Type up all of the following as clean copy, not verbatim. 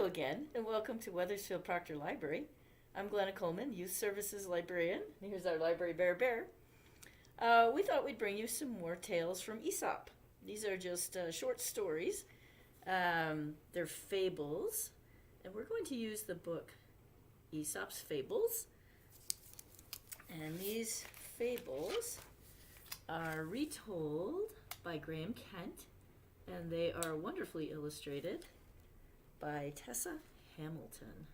again, and welcome to Weathersfield Proctor Library. I'm Glenna Coleman, Youth Services Librarian. Here's our library bear. We thought we'd bring you some more tales from Aesop. These are just short stories. They're fables, and we're going to use the book Aesop's Fables. And these fables are retold by Graeme Kent, and they are wonderfully illustrated by Tessa Hamilton.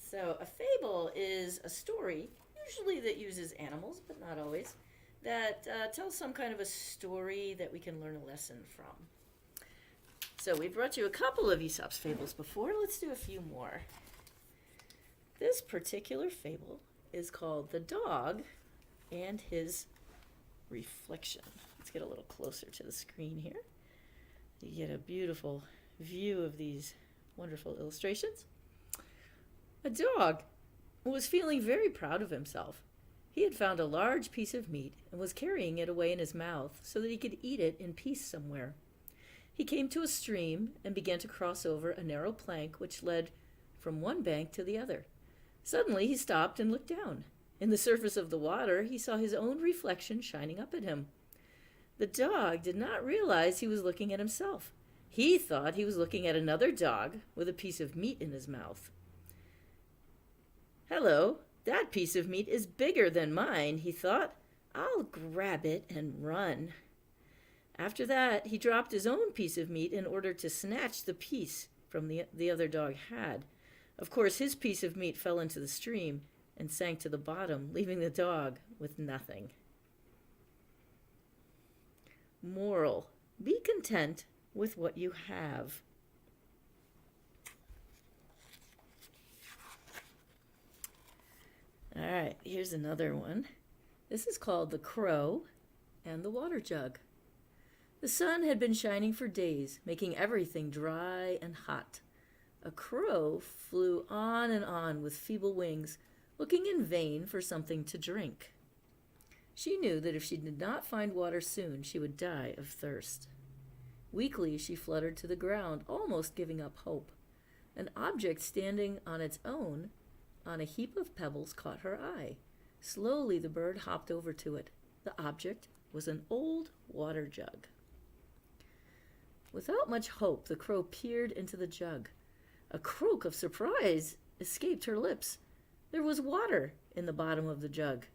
So a fable is a story, usually that uses animals, but not always, that tells some kind of a story that we can learn a lesson from. So we brought you a couple of Aesop's fables before. Let's do a few more. This particular fable is called The Dog and His Reflection. Let's get a little closer to the screen here. You get a beautiful view of these wonderful illustrations. A dog was feeling very proud of himself. He had found a large piece of meat and was carrying it away in his mouth so that he could eat it in peace somewhere. He came to a stream and began to cross over a narrow plank which led from one bank to the other. Suddenly he stopped and looked down. In the surface of the water, he saw his own reflection shining up at him. The dog did not realize he was looking at himself. He thought he was looking at another dog with a piece of meat in his mouth. "Hello, that piece of meat is bigger than mine," he thought. "I'll grab it and run." After that, he dropped his own piece of meat in order to snatch the piece from the other dog had. Of course, his piece of meat fell into the stream and sank to the bottom, leaving the dog with nothing. Moral: be content with what you have. All right, here's another one. This is called The Crow and the Water Jug. The sun had been shining for days, making everything dry and hot. A crow flew on and on with feeble wings, looking in vain for something to drink. She knew that if she did not find water soon, she would die of thirst. Weakly, she fluttered to the ground, almost giving up hope. An object standing on its own on a heap of pebbles caught her eye. Slowly, the bird hopped over to it. The object was an old water jug. Without much hope, the crow peered into the jug. A croak of surprise escaped her lips. There was water in the bottom of the jug.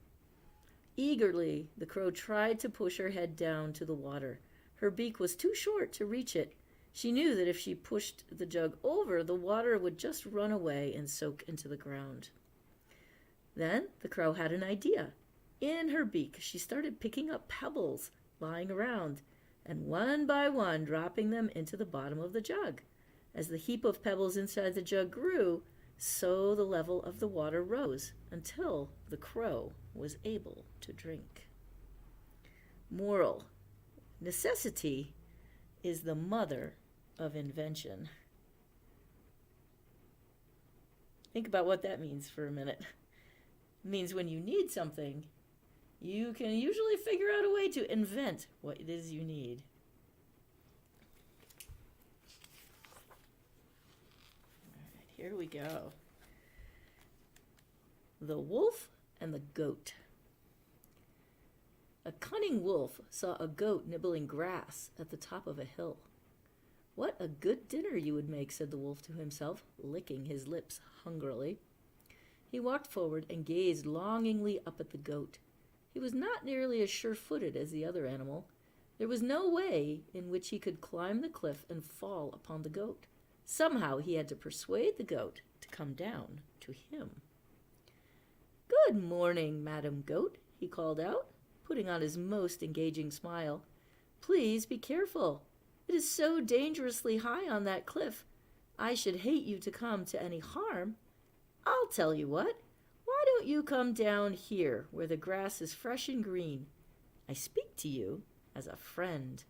Eagerly, the crow tried to push her head down to the water. Her beak was too short to reach it. She knew that if she pushed the jug over, the water would just run away and soak into the ground. Then the crow had an idea. In her beak, she started picking up pebbles lying around, and one by one dropping them into the bottom of the jug. As the heap of pebbles inside the jug grew, so the level of the water rose until the crow was able to drink. Moral: necessity is the mother of invention. Think about what that means for a minute. It means when you need something, you can usually figure out a way to invent what it is you need. All right, here we go. The Wolf and the Goat. A cunning wolf saw a goat nibbling grass at the top of a hill. "What a good dinner you would make," said the wolf to himself, licking his lips hungrily. He walked forward and gazed longingly up at the goat. He was not nearly as sure-footed as the other animal. There was no way in which he could climb the cliff and fall upon the goat. Somehow he had to persuade the goat to come down to him. "Good morning, Madam Goat," he called out, putting on his most engaging smile. "Please be careful. It is so dangerously high on that cliff. I should hate you to come to any harm. I'll tell you what. Why don't you come down here where the grass is fresh and green? I speak to you as a friend."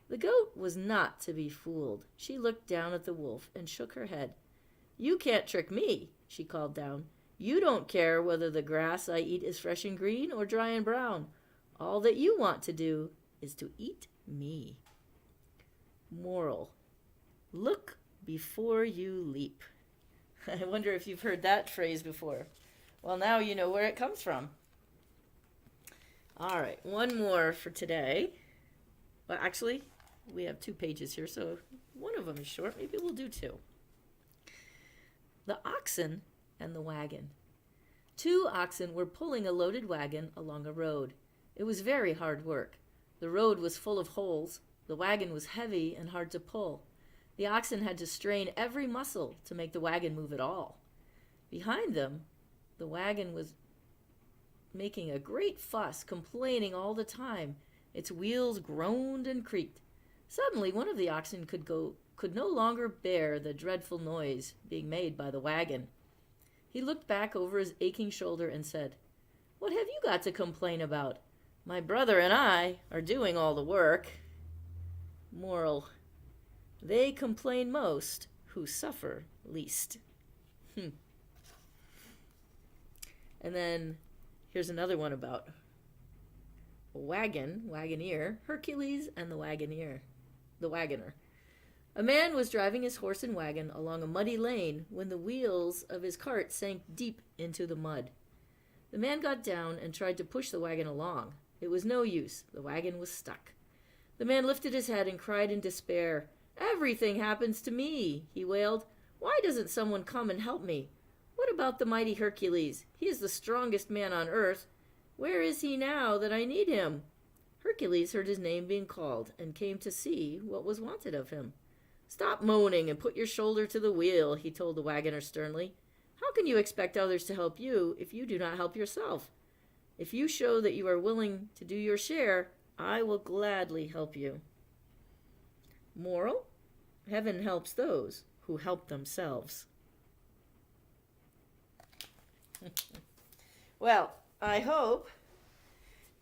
The goat was not to be fooled. She looked down at the wolf and shook her head. "You can't trick me," she called down. "You don't care whether the grass I eat is fresh and green or dry and brown. All that you want to do is to eat me." Moral: look before you leap. I wonder if you've heard that phrase before. Well, now you know where it comes from. All right, one more for today. Well, actually, we have 2 pages here, so one of them is short. Maybe we'll do 2. The Oxen and the Wagon. 2 oxen were pulling a loaded wagon along a road. It was very hard work. The road was full of holes. The wagon was heavy and hard to pull. The oxen had to strain every muscle to make the wagon move at all. Behind them, the wagon was making a great fuss, complaining all the time. Its wheels groaned and creaked. Suddenly, one of the oxen could no longer bear the dreadful noise being made by the wagon. He looked back over his aching shoulder and said, "What have you got to complain about? My brother and I are doing all the work." Moral: they complain most who suffer least. And then here's another one about a wagoner, Hercules and the Wagoner. A man was driving his horse and wagon along a muddy lane when the wheels of his cart sank deep into the mud. The man got down and tried to push the wagon along. It was no use. The wagon was stuck. The man lifted his head and cried in despair. "Everything happens to me," he wailed. "Why doesn't someone come and help me? What about the mighty Hercules? He is the strongest man on earth. Where is he now that I need him?" Hercules heard his name being called and came to see what was wanted of him. "Stop moaning and put your shoulder to the wheel," he told the wagoner sternly. "How can you expect others to help you if you do not help yourself? If you show that you are willing to do your share, I will gladly help you." Moral: heaven helps those who help themselves. Well, I hope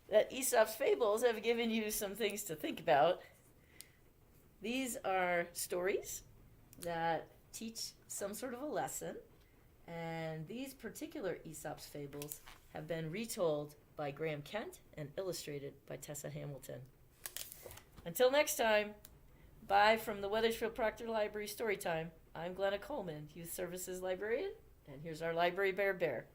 that Aesop's Fables have given you some things to think about. These are stories that teach some sort of a lesson, and these particular Aesop's Fables have been retold by Graeme Kent and illustrated by Tessa Hamilton. Until next time, bye from the Weathersfield Proctor Library Storytime. I'm Glenna Coleman, Youth Services Librarian, and here's our Library Bear.